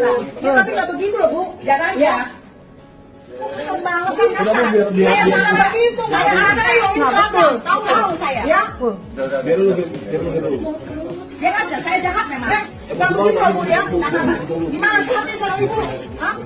sekarang. Ya tapi nggak begitu loh Bu, jangan ya. Kesel banget sih. Saya nggak begitu, saya ada yang Instagram, tahu saya. Ya. Biar dulu. Dia aja, saya jahat memang. Nggak begitu loh Bu ya. Gimana sih hati seorang ibu? Hah?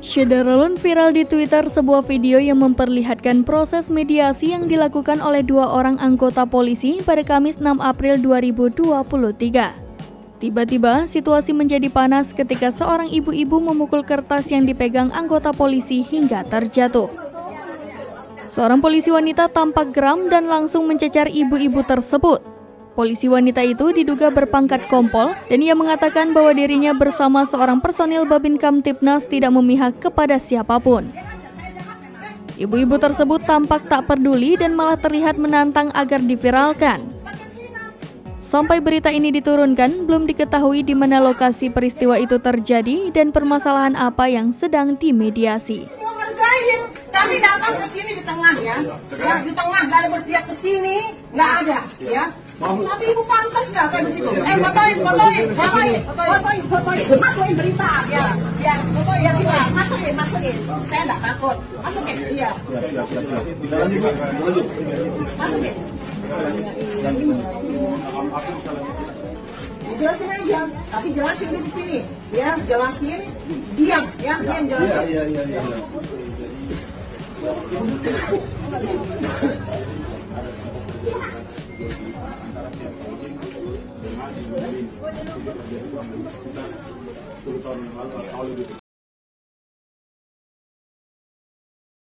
Syederalun viral di Twitter sebuah video yang memperlihatkan proses mediasi yang dilakukan oleh dua orang anggota polisi pada Kamis 6 April 2023. Tiba-tiba, situasi menjadi panas ketika seorang ibu-ibu memukul kertas yang dipegang anggota polisi hingga terjatuh. Seorang polisi wanita tampak geram dan langsung mencecar ibu-ibu tersebut. Polisi wanita itu diduga berpangkat kompol dan ia mengatakan bahwa dirinya bersama seorang personil Babin Kamtibnas tidak memihak kepada siapapun. Ibu-ibu tersebut tampak tak peduli dan malah terlihat menantang agar diviralkan. Sampai berita ini diturunkan, belum diketahui di mana lokasi peristiwa itu terjadi dan permasalahan apa yang sedang dimediasi. Kami datang ke sini di tengah ya, di tengah nggak ada berpihak ke sini, nggak ada ya. Tapi ibu pantas nggak kayak begitu? Fotoin, masukin berita ya, fotoin ya, masukin. Saya nggak takut, masukin, iya. Masukin. Jelasin aja, tapi jelasin di sini, ya, jelasin, diam jelasin. Iya.